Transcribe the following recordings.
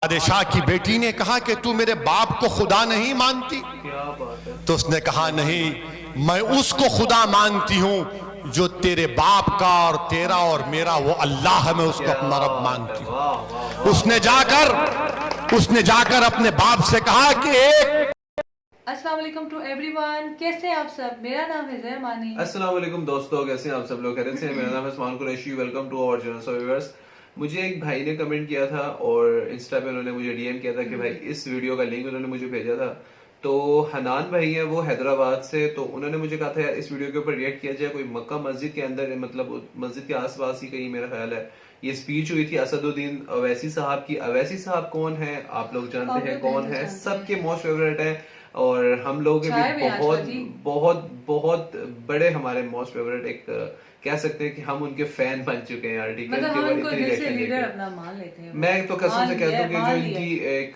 बादशाह की बेटी ने कहा कि तू मेरे बाप को खुदा नहीं मानती? तो उसने कहा नहीं, मैं उसको खुदा मानती हूं जो तेरे बाप का और तेरा और मेरा वो अल्लाह है, मैं उसको अपना रब मानती हूं। उसने जाकर अपने बाप से कहा कि अस्सलाम वालेकुम टू एवरीवन, कैसे हैं आप सब? मेरा नाम है ज़हरा मानी। अस्सलाम वालेकुम दोस्तों, कैसे हैं आप सब लोग? खैरियत से हैं? मेरा नाम है Usman Qureshi. Welcome to our channel. So viewers, मुझे एक भाई ने कमेंट किया था और इंस्टा पे उन्होंने मुझे डीएम किया था कि भाई इस वीडियो का लिंक उन्होंने मुझे भेजा था। तो हनान भाई है, वो हैदराबाद से, तो उन्होंने मुझे कहा था यार इस वीडियो के ऊपर रिएक्ट किया जाए। कोई मक्का मस्जिद के अंदर, मतलब मस्जिद के आसपास ही कहीं मेरा ख्याल है ये स्पीच हुई थी असदुद्दीन अवैसी साहब की। अवैसी साहब कौन है आप लोग जानते हैं, कौन है, सबके मोस्ट फेवरेट है और हम लोगों के भी बहुत बहुत बहुत बड़े, हमारे मोस्ट फेवरेट, एक कह सकते हैं कि हम उनके फैन बन चुके हैं यार। ठीक है, मैं तो कसम से कहता हूँ कि जो इनकी एक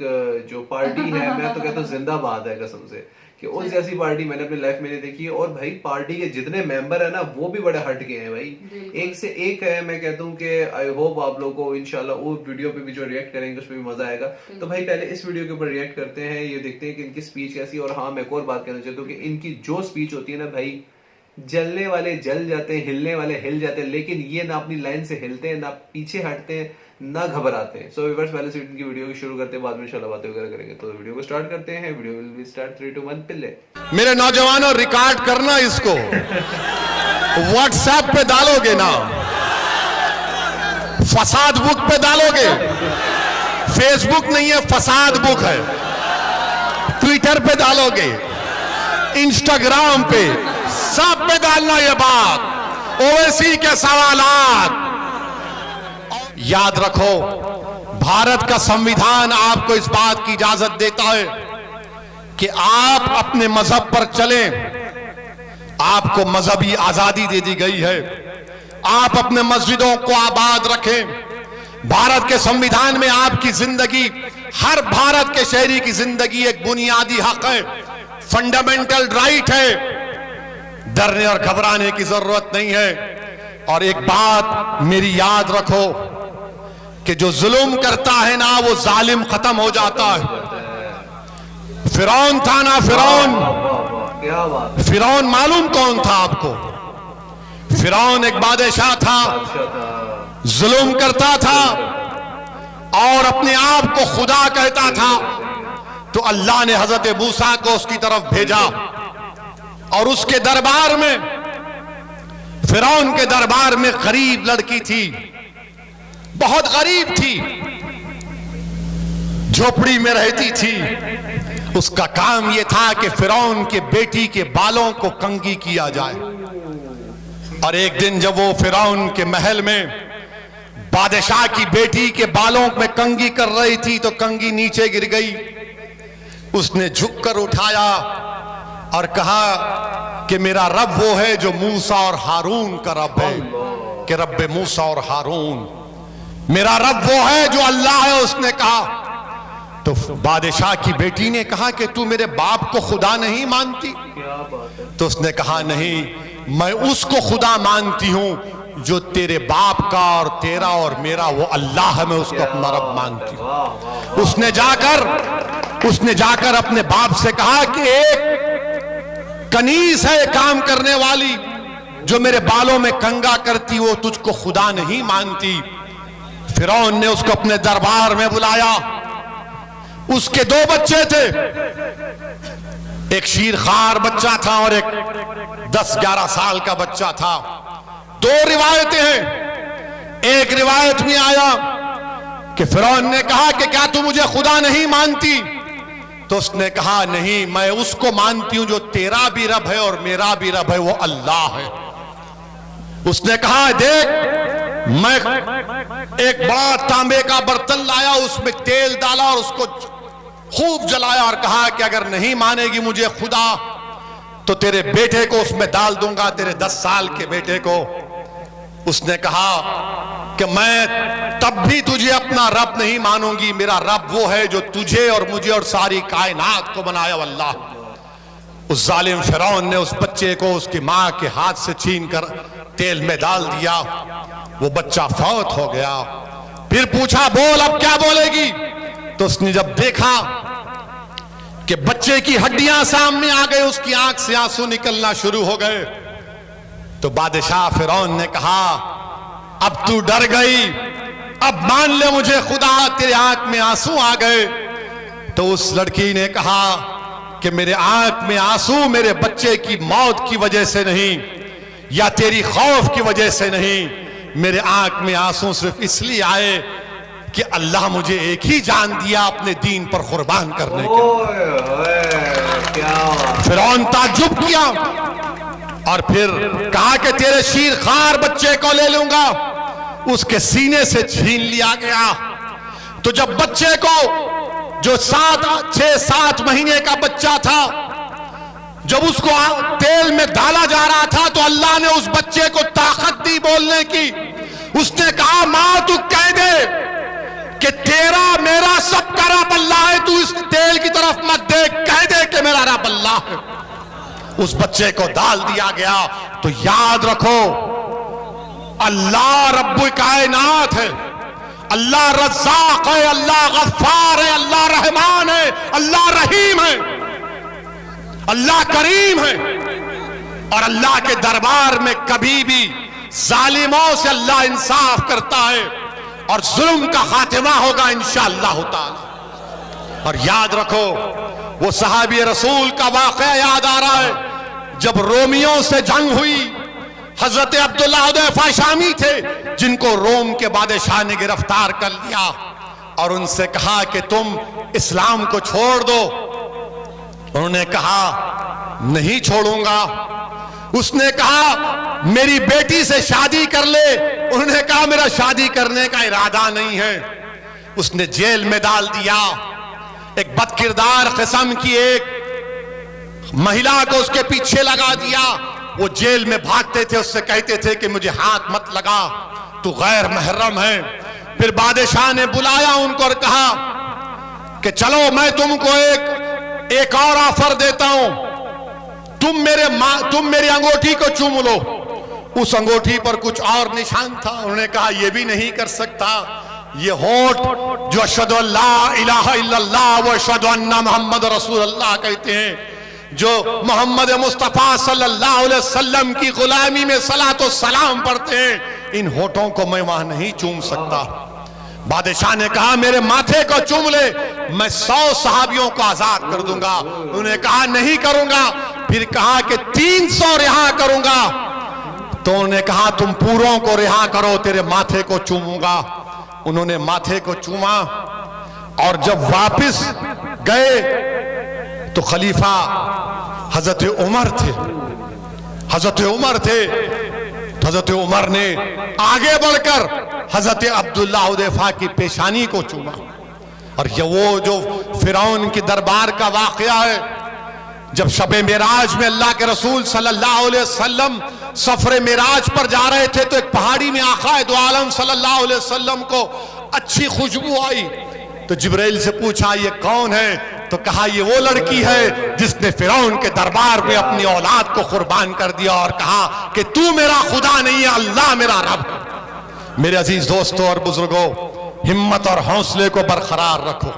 जो पार्टी है, मैं तो कहता हूँ जिंदाबाद है कसम से, कि उस जैसी पार्टी मैंने अपनी लाइफ में नहीं देखी है। और भाई पार्टी के जितने मेंबर है ना वो भी बड़े हट गए हैं भाई, एक से एक है। मैं कहता हूँ कि आई होप आप लोगों को इंशाल्लाह वो वीडियो पे भी जो रिएक्ट करेंगे उस पर भी मजा आएगा। तो भाई पहले इस वीडियो के ऊपर रिएक्ट करते हैं, ये देखते हैं कि इनकी स्पीच कैसी। और हाँ, मैं एक और बात कहना चाहता हूँ कि इनकी जो स्पीच होती है ना भाई, जलने वाले जल जाते हैं, हिलने वाले हिल जाते हैं, लेकिन ये ना अपनी लाइन से हिलते हैं, ना पीछे हटते हैं, ना घबराते हैं। सो व्यूअर्स, पहले से इनकी वीडियो की शुरू करते हैं, बाद में इंशाल्लाह बातें वगैरह करेंगे। तो वीडियो को स्टार्ट करते हैं। वीडियो विल बी स्टार्ट 3 2 1 पिल्ले। मेरे नौजवानों, रिकॉर्ड करना इसको, व्हाट्सएप पे डालोगे ना, फसाद बुक पे डालोगे, फेसबुक नहीं है फसाद बुक है, ट्विटर पे डालोगे, इंस्टाग्राम पे, सब पे डालना ये बात, ओवैसी के सवालात। याद रखो, भारत का संविधान आपको इस बात की इजाजत देता है कि आप अपने मजहब पर चलें, आपको मजहबी आजादी दे दी गई है, आप अपने मस्जिदों को आबाद रखें। भारत के संविधान में आपकी जिंदगी, हर भारत के शहरी की जिंदगी एक बुनियादी हक है, फंडामेंटल राइट है, डरने और घबराने की जरूरत नहीं है। और एक बात मेरी याद रखो कि जो जुल्म करता है ना वो जालिम खत्म हो जाता है। फिरौन था ना, फिरौन मालूम कौन था आपको? फिरौन एक बादशाह था, जुल्म करता था और अपने आप को खुदा कहता था। तो अल्लाह ने हजरत मूसा को उसकी तरफ भेजा और उसके दरबार में, फिरौन के दरबार में गरीब लड़की थी, बहुत गरीब थी, झोपड़ी में रहती थी। उसका काम यह था कि फिरौन के बेटी के बालों को कंघी किया जाए। और एक दिन जब वो फिरौन के महल में बादशाह की बेटी के बालों में कंघी कर रही थी तो कंघी नीचे गिर गई। उसने झुककर उठाया और कहा कि मेरा रब वो है जो मूसा और हारून का रब है, कि रब मूसा और हारून, मेरा रब वो है जो अल्लाह है। उसने कहा, तो बादशाह की बेटी ने कहा कि तू मेरे बाप को खुदा नहीं मानती? तो उसने कहा नहीं, मैं उसको खुदा मानती हूं जो तेरे बाप का और तेरा और मेरा वो अल्लाह है, मैं उसको अपना रब मानती हूं। उसने जाकर अपने बाप से कहा कि एक कनीज है काम करने वाली जो मेरे बालों में कंघा करती, वो तुझको खुदा नहीं मानती। फिरौन ने उसको अपने दरबार में बुलाया। उसके 2 बच्चे थे, एक शीरखार बच्चा था और एक 10-11 साल का बच्चा था। 2 रिवायतें हैं। एक रिवायत में आया कि फिरौन ने कहा कि क्या तू मुझे खुदा नहीं मानती? तो उसने कहा नहीं, मैं उसको मानती हूं जो तेरा भी रब है और मेरा भी रब है, वो अल्लाह है। उसने कहा देख, मैं एक बड़ा तांबे का बर्तन लाया, उसमें तेल डाला और उसको खूब जलाया और कहा कि अगर नहीं मानेगी मुझे खुदा तो तेरे बेटे को उसमें डाल दूंगा, तेरे 10 साल के बेटे को। उसने कहा कि मैं तब भी तुझे अपना रब नहीं मानूंगी, मेरा रब वो है जो तुझे और मुझे और सारी कायनात को बनाया, अल्लाह। उस जालिम फिरौन ने उस बच्चे को उसकी मां के हाथ से छीन कर तेल में डाल दिया। वो बच्चा फौत हो गया। फिर पूछा बोल अब क्या बोलेगी? तो उसने जब देखा कि बच्चे की हड्डियां सामने आ गई, उसकी आंख से आंसू निकलना शुरू हो गए, तो बादशाह फिरौन ने कहा अब तू डर गई, अब मान ले मुझे खुदा, तेरे आंख में आंसू आ गए। तो उस लड़की ने कहा कि मेरे आंख में आंसू मेरे बच्चे की मौत की वजह से नहीं, या तेरी खौफ की वजह से नहीं, मेरे आंख में आंसू सिर्फ इसलिए आए कि अल्लाह मुझे एक ही जान दिया अपने दीन पर कुर्बान करने के। फिरौन ताज्जुब किया और फिर कहा कि तेरे शीरखार बच्चे को ले लूंगा। उसके सीने से छीन लिया गया। तो जब बच्चे को, जो 6-7 महीने का बच्चा था, जब उसको तेल में डाला जा रहा था, तो अल्लाह ने उस बच्चे को ताकत दी बोलने की। उसने कहा मां तू कह दे कि तेरा मेरा सबका रब अल्लाह है, तू इस तेल की तरफ मत देख, कह दे कि मेरा रब अल्लाह है। उस बच्चे को डाल दिया गया। तो याद रखो, अल्लाह रब्बुल कायनात है, अल्लाह रज़्ज़ाक़ है, अल्लाह गफ्फार है, अल्लाह रहमान है, अल्लाह रहीम है, अल्लाह करीम है। और अल्लाह के दरबार में कभी भी जालिमों से अल्लाह इंसाफ करता है और जुल्म का खातिमा होगा इंशाअल्लाह ताला। और याद रखो, वो सहाबी रसूल का वाक़या याद आ रहा है, जब रोमियों से जंग हुई, हजरत अब्दुल्लाह हुदैफा शामी थे, जिनको रोम के बादशाह ने गिरफ्तार कर लिया और उनसे कहा कि तुम इस्लाम को छोड़ दो। उन्होंने कहा नहीं छोड़ूंगा। उसने कहा मेरी बेटी से शादी कर ले। उन्होंने कहा मेरा शादी करने का इरादा नहीं है। उसने जेल में डाल दिया। एक बदकिरदार किस्म की एक महिला को उसके पीछे लगा दिया। वो जेल में भागते थे, उससे कहते थे कि मुझे हाथ मत लगा, तू गैर महरम है। फिर बादशाह ने बुलाया उनको और कहा कि चलो मैं तुमको एक और ऑफर देता हूं, तुम मेरी अंगूठी को चूम लो। उस अंगूठी पर कुछ और निशान था। उन्होंने कहा यह भी नहीं कर सकता। ये होठ जो अशहदु अल्ला इलाहा इल्लल्लाह व अशहदु अन्ना मुहम्मद रसूलुल्लाह कहते हैं, जो मोहम्मद मुस्तफ़ा सल्लल्लाहु अलैहि वसल्लम की गुलामी में सलात व सलाम पढ़ते हैं, इन होठों को मैं वहां नहीं चूम सकता। बादशाह ने कहा मेरे माथे को चूम ले, मैं 100 सहाबियों को आजाद कर दूंगा। उन्होंने कहा नहीं करूंगा। फिर कहा कि 300 रिहा करूंगा। तो उन्होंने कहा तुम पूरों को रिहा करो, तेरे माथे को चूमूंगा। उन्होंने माथे को चूमा और जब वापस गए तो खलीफा हजरत उमर थे। हजरत उमर थे तो हजरत उमर ने आगे बढ़कर हजरत अब्दुल्लाह हुदैफा की पेशानी को चूमा। और ये वो जो फिरौन की दरबार का वाकया है, जब शबे मेराज में अल्लाह के रसूल सल्लल्लाहु अलैहि वसल्लम सफरे मेराज पर जा रहे थे, तो एक पहाड़ी में आका दो आलम सल्लल्लाहु अलैहि वसल्लम को अच्छी खुशबू आई। तो जिब्राइल से पूछा ये कौन है? तो कहा ये वो लड़की है जिसने फिरौन के दरबार में अपनी औलाद को कुर्बान कर दिया और कहा कि तू मेरा खुदा नहीं है, अल्लाह मेरा रब है। मेरे अजीज दोस्तों और बुजुर्गों, हिम्मत और हौसले को बरकरार रखो।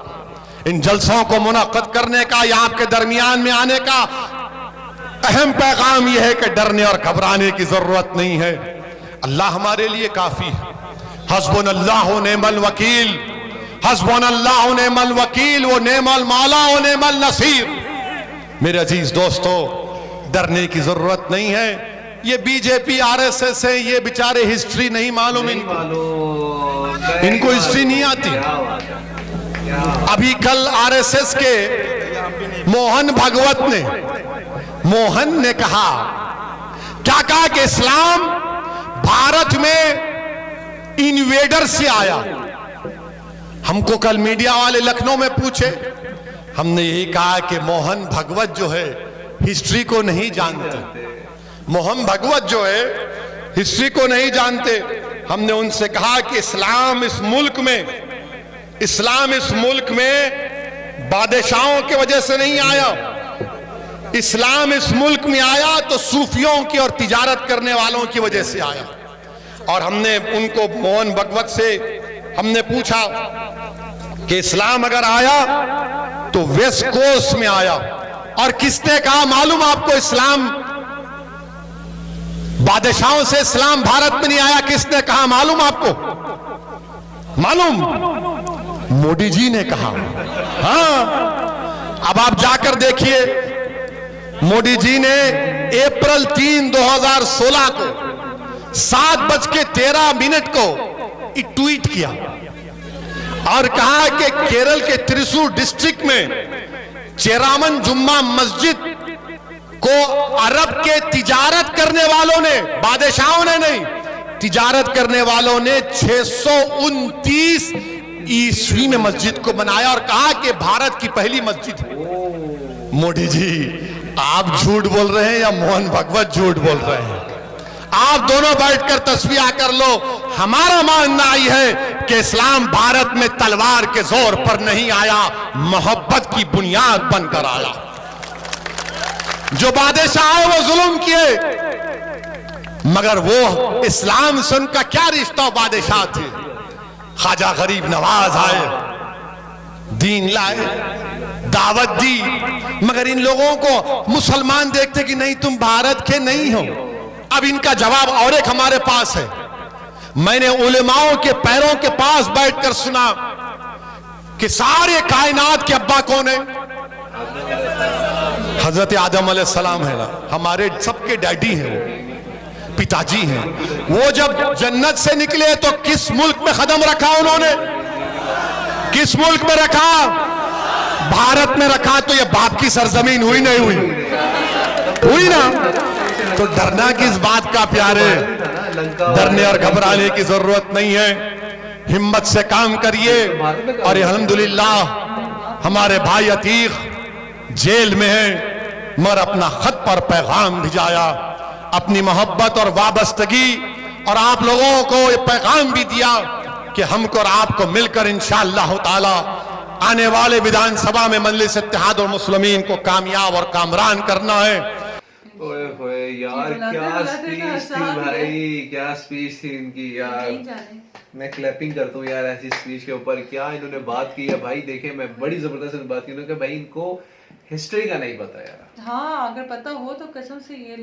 इन जलसों को मुनक्कद करने का या आपके दरमियान में आने का अहम पैगाम यह है कि डरने और घबराने की जरूरत नहीं है। अल्लाह हमारे लिए काफी है। हस्बुनल्लाहु निअमल वकील, हस्बुनल्लाहु निअमल वकील, वो निअमल मौला व निअमल नसीर। मेरे अजीज दोस्तों, डरने की जरूरत नहीं है। ये बीजेपी आरएसएस है, ये बेचारे हिस्ट्री नहीं मालूम इनको हिस्ट्री नहीं आती। अभी कल आरएसएस के मोहन ने कहा, क्या कहा कि इस्लाम भारत में इन्वेडर से आया। हमको कल मीडिया वाले लखनऊ में पूछे, हमने यही कहा कि मोहन भागवत जो है हिस्ट्री को नहीं जानते। मोहन भागवत जो है हिस्ट्री को नहीं जानते। हमने उनसे कहा कि इस्लाम इस मुल्क में बादशाहों की वजह से नहीं आया। इस्लाम इस मुल्क में आया तो सूफियों की और तिजारत करने वालों की वजह से आया। और हमने उनको मोहन भागवत से हमने पूछा कि इस्लाम अगर आया तो वेस्ट कोस्ट में आया। और किसने कहा मालूम आपको? इस्लाम बादशाहों से इस्लाम भारत में नहीं आया। किसने कहा मालूम आपको? मालूम? मोदी जी ने कहा। हाँ, अब आप जाकर देखिए, मोदी जी ने अप्रैल 3, 2016 को 7:13 को एक ट्वीट किया और कहा कि केरल के त्रिशूर डिस्ट्रिक्ट में चेरामन जुम्मा मस्जिद को अरब के तिजारत करने वालों ने, बादशाहों ने नहीं, तिजारत करने वालों ने 629 ईस्वी में मस्जिद को बनाया और कहा कि भारत की पहली मस्जिद है। मोदी जी, आप झूठ बोल रहे हैं या मोहन भगवत झूठ बोल रहे हैं? आप दोनों बैठकर तस्वीर कर लो। हमारा मानना यह है कि इस्लाम भारत में तलवार के जोर पर नहीं आया, मोहब्बत की बुनियाद बनकर आया। जो बादशाह है वो जुल्म किए, मगर वो इस्लाम से उनका क्या रिश्ता? बादशाह थे। ख्वाजा गरीब नवाज आए, दीन लाए, दावत दी, मगर इन लोगों को मुसलमान देखते कि नहीं तुम भारत के नहीं हो। अब इनका जवाब और एक हमारे पास है। मैंने उलेमाओं के पैरों के पास बैठकर सुना कि सारे कायनात के अब्बा कौन है? हजरत आदम अलैहिस्सलाम है ना, हमारे सबके डैडी हैं, वो पिताजी हैं। वो जब जन्नत से निकले तो किस मुल्क में कदम रखा उन्होंने? किस मुल्क में रखा? भारत में रखा। तो ये बाप की सरजमीन हुई नहीं हुई? हुई ना। तो डरना किस बात का प्यारे? डरने और घबराने की जरूरत नहीं है। हिम्मत से काम करिए। और अल्हम्दुलिल्लाह हमारे भाई अतीक जेल में हैं, मगर अपना खत पर पैगाम भिजाया, अपनी मोहब्बत और वाबस्तगी, और आप लोगों को ये पैगाम भी दिया कि हमको और आपको मिलकर इंशाअल्लाह ताला आने वाले विधानसभा में मजलिस इत्तेहाद और मुस्लिमीन को कामयाब और कामरान करना है। ओए होए यार, क्या स्पीच थी भाई, क्या स्पीच थी इनकी यार। मैं क्लैपिंग करता हूँ यार ऐसी स्पीच के ऊपर। क्या इन्होंने बात की है भाई। देखे, मैं बड़ी जबरदस्त बात की उन्होंने, भाई इनको हिस्ट्री का नहीं पता यार। हाँ, अगर पता हो तो कसम से ये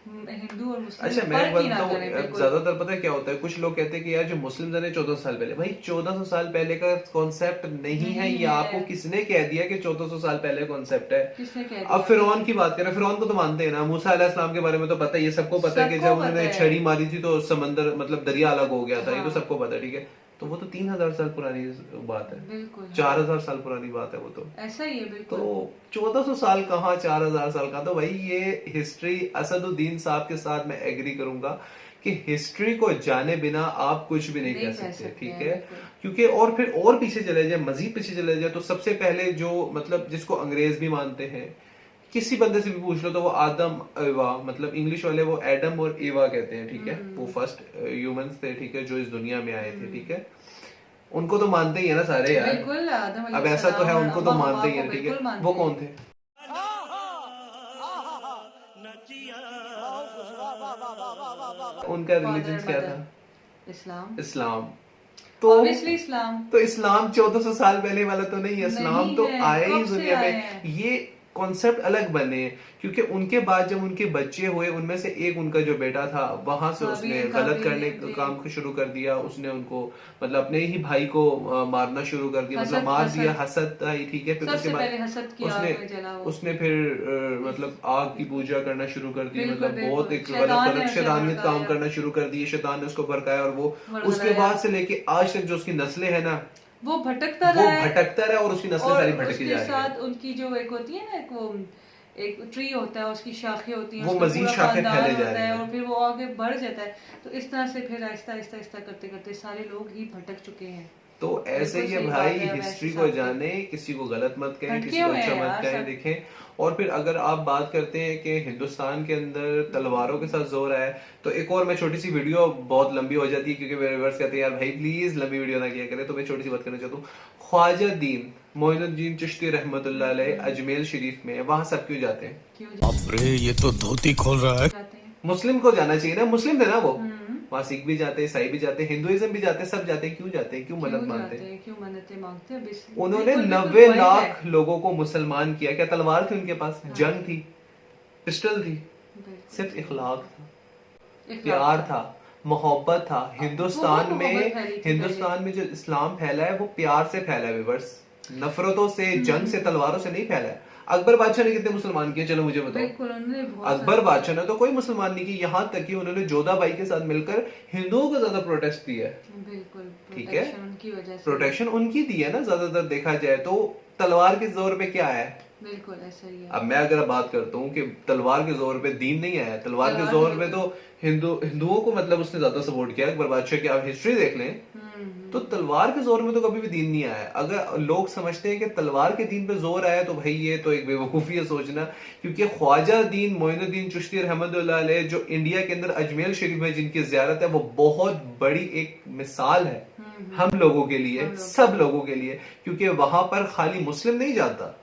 हिंदू और मुस्लिम। अच्छा, मैं बताता हूँ, ज्यादातर पता है क्या होता है, कुछ लोग कहते हैं कि यार जो मुस्लिम है 1400 साल पहले। भाई 1400 साल पहले का कॉन्सेप्ट नहीं है ये। आपको किसने कह दिया कि 1400 साल पहले कॉन्सेप्ट है? किसने कह दिया? अब फिरौन की बात करें, फिरौन को तो मानते हैं ना। मूसा अलैहिस्सलाम के बारे में तो पता है, ये सबको पता है कि जब उन्होंने छड़ी मारी थी तो समंदर मतलब दरिया अलग हो गया था। ये तो सबको पता है, ठीक है। तो वो तो 3000 साल पुरानी बात है, 4000 साल पुरानी बात है वो तो। ऐसा ही है बिल्कुल। तो 1400 साल कहाँ, 4000 साल कहाँ? तो भाई ये हिस्ट्री, असदुद्दीन साहब के साथ मैं एग्री करूंगा कि हिस्ट्री को जाने बिना आप कुछ भी नहीं कह सकते, ठीक है। क्योंकि और फिर और पीछे चले जाए, मजीद पीछे चले जाए, तो सबसे पहले जो मतलब जिसको अंग्रेज भी मानते हैं, किसी बंदे से भी पूछ लो तो वो आदम एवा, मतलब इंग्लिश वाले वो एडम और एवा कहते हैं, ठीक है। वो फर्स्ट ह्यूमंस थे, ठीक है, जो इस दुनिया में आए थे, ठीक है। उनको तो मानते ही है ना सारे यार। बिल्कुल, आदम अब ऐसा तो है, उनको तो मानते ही है, ठीक है। वो कौन थे? उनका रिलीजन क्या था? इस्लाम। इस्लाम। तो ऑब्वियसली इस्लाम। तो इस्लाम 1400 साल पहले वाला तो नहीं है। इस्लाम तो आए ही दुनिया में। ये कॉन्सेप्ट अलग बने, क्योंकि उनके बाद जब उनके बच्चे हुए, उनमें से एक उनका जो बेटा था, वहां से उसने गलत करने का काम को शुरू कर दिया। उसने उनको मतलब अपने ही भाई को मारना शुरू कर दिया, मतलब मार दिया। हसद आई, ठीक है। फिर उसके बाद उसने फिर मतलब आग की पूजा करना शुरू कर दी, मतलब बहुत एक गलत शैतानियत काम करना शुरू कर दी। शैतान ने उसको भड़काया और वो उसके बाद से लेके आज तक जो उसकी नस्लें है ना, वो भटकता रहा और उसकी नस्लें सारी भटकी जा रही है। साथ उनकी जो एक होती है ना, वो एक ट्री होता है, उसकी शाखें होती हैं, वो मजीद शाखें फैले जा रही हैं और फिर वो आगे बढ़ जाता है। तो इस तरह से फिर आहिस्ता आहिस्ता करते करते सारे लोग ही भटक चुके हैं। तो ऐसे ही है भाई, हिस्ट्री को जाने, किसी को गलत मत कहें, किसी को अच्छा मत कहें, देखें। और फिर अगर आप बात करते हैं कि हिंदुस्तान के अंदर तलवारों के साथ जोर है, तो एक और मैं छोटी सी वीडियो, बहुत लंबी हो जाती है क्योंकि मेरे व्यूअर्स कहते हैं यार भाई प्लीज लंबी वीडियो ना किया करें, तो मैं छोटी सी बात करना चाहता हूँ। ख्वाजा दीन मोइनुद्दीन चिश्ती रहमतुल्लाह अलैह अजमेर शरीफ में, वहां सब क्यों जाते हैं? बाप रे, ये तो धोती खोल रहा है। मुस्लिम को जाना चाहिए ना, मुस्लिम थे ना वो, वहाँ सिख भी जाते हैं, ईसाई भी जाते हैं, हिंदुइज्म भी जाते हैं, सब जाते हैं। क्यों जाते हैं? क्यों मन्नत मानते हैं? क्यों मन्नतें मांगते हैं? उन्होंने 90 लाख लोगों को मुसलमान किया। क्या तलवार थी उनके पास? जंग थी, पिस्टल थी? सिर्फ इखलाक था, प्यार था, मोहब्बत था। हिंदुस्तान में जो इस्लाम फैला है वो प्यार से फैला है व्यूअर्स, नफरतों से, जंग से, तलवारों से नहीं फैला है। अकबर बादशाह ने कितने मुसलमान किए? चलो मुझे बताओ। अकबर बादशाह ने तो कोई मुसलमान नहीं किए, यहाँ तक कि उन्होंने जोधाबाई के साथ मिलकर हिंदुओं को ज्यादा प्रोटेक्ट दिया है। बिल्कुल, ठीक है, उनकी वजह से प्रोटेक्शन उनकी दी है ना ज्यादातर देखा जाए तो। तलवार के जोर पे क्या है? बिल्कुल ऐसा ही है। अब मैं अगर बात करता हूँ कि तलवार के जोर पे दीन नहीं आया, तलवार के जोर पे तो हिंदुओं को मतलब उसने ज्यादा सपोर्ट किया। अकबर बादशाह की आप हिस्ट्री देख लें तो तलवार के जोर में तो कभी भी दीन नहीं आया। अगर लोग समझते हैं कि तलवार के दीन पे जोर आया तो भाई ये तो एक बेवकूफी है सोचना, क्योंकि ख्वाजा दीन मोइनुद्दीन चिश्ती रहमतुल्लाह अलैह जो इंडिया के अंदर अजमेर शरीफ में जिनकी ज़ियारत है वो बहुत बड़ी एक मिसाल है हम लोगों के लिए, सब लोगों के लिए, क्योंकि वहां पर खाली मुस्लिम नहीं जाता।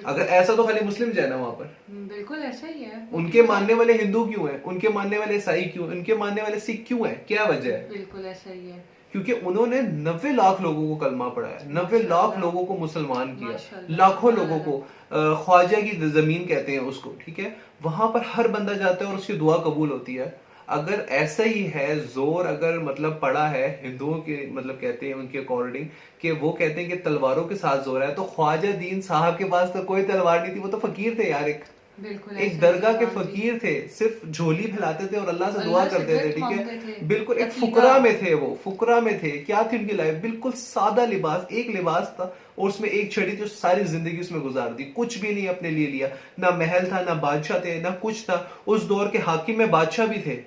अगर ऐसा तो खाली मुस्लिम जाए ना वहां पर, बिल्कुल ऐसा ही है। उनके मानने वाले हिंदू क्यों हैं? उनके मानने वाले ईसाई क्यों? उनके मानने वाले सिख क्यों हैं? क्या वजह है? बिल्कुल ऐसा ही है, क्योंकि उन्होंने 90 लाख लोगों को कलमा पढ़ाया, 90 लाख लोगों को मुसलमान किया, लाखों लोगों को ख्वाजा की जमीन कहते हैं उसको, ठीक है। वहां पर हर बंदा जाता है और उसकी दुआ कबूल होती है। अगर ऐसा ही है जोर, अगर मतलब पड़ा है हिंदुओं के, मतलब कहते हैं उनके अकॉर्डिंग कि वो कहते हैं कि तलवारों के साथ जोर है, तो ख्वाजा दीन साहब के पास तो कोई तलवार नहीं थी, वो तो फकीर थे यार, एक दरगाह के फकीर थे, सिर्फ झोली फैलाते थे और अल्लाह से दुआ करते थे, ठीक है। बिल्कुल एक फुकरा में थे, वो फुकरा में थे। क्या थी उनकी लाइफ? बिल्कुल सादा लिबास, एक लिबास था और उसमें एक छड़ी थी, सारी जिंदगी उसमें गुजार दी, कुछ भी नहीं अपने लिए लिया, ना महल था, ना बादशाह थे, ना कुछ था। उस दौर के हाकिम में बादशाह भी थे,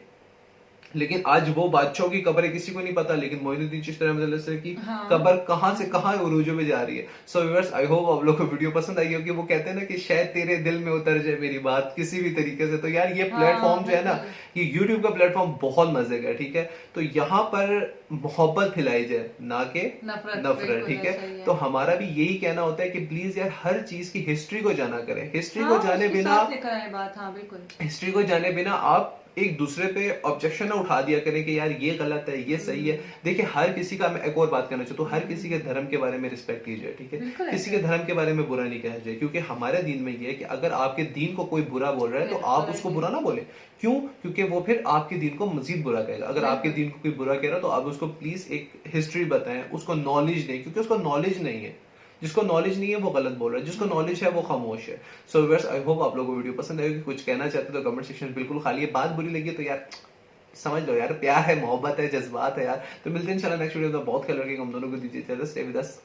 लेकिन आज वो बादशाहों की कब्र किसी को नहीं पता, लेकिन मोइनुद्दीन चिश्ती रहमतुल्लाह की कब्र कहां से कहां उरूजों में जा रही है। सो व्यूअर्स, आई होप आप लोग को वीडियो पसंद आई होगी। वो कहते हैं ना कि शायद तेरे दिल में उतर जाए मेरी बात किसी भी तरीके से। तो यार ये प्लेटफॉर्म जो है ना, ये यूट्यूब का प्लेटफॉर्म बहुत मजे का, ठीक है। तो यहाँ पर मोहब्बत फैलाई जाए, ना के नफरत, ठीक है। तो हमारा भी यही कहना होता है कि प्लीज यार हर चीज की हिस्ट्री को जाना करें। हिस्ट्री को जाने बिना, हिस्ट्री को जाने बिना आप एक दूसरे पे ऑब्जेक्शन ना उठा दिया करें कि यार ये गलत है, ये सही है। देखिए हर किसी का, मैं एक और बात करना चाहता हूँ, हर किसी के धर्म के बारे में रिस्पेक्ट कीजिए, ठीक है। किसी के धर्म के बारे में बुरा नहीं कहना चाहिए, क्योंकि हमारे दीन में ये है कि अगर आपके दीन को कोई बुरा बोल रहा है तो आप उसको बुरा ना बोले। क्यों? क्योंकि वो फिर आपके दीन को मजीद बुरा कहेगा। अगर आपके दीन को कोई बुरा कह रहा है तो आप उसको प्लीज एक हिस्ट्री बताएं, उसको नॉलेज दें, क्योंकि उसको नॉलेज नहीं है। जिसको नॉलेज नहीं है वो गलत बोल रहा है, जिसको नॉलेज है वो खामोश है। सो व्यूअर्स, आई होप आप लोगों को वीडियो पसंद आएगी। कुछ कहना चाहते तो कमेंट सेक्शन बिल्कुल खाली है। बात बुरी लगी तो यार समझ लो यार, प्यार है, मोहब्बत है, जज्बात है यार। तो मिलते हैं इंशाल्लाह नेक्स्ट वीडियो में। बहुत ख्याल रखिएगा हम दोनों को, दीजिए स्टे विद अस।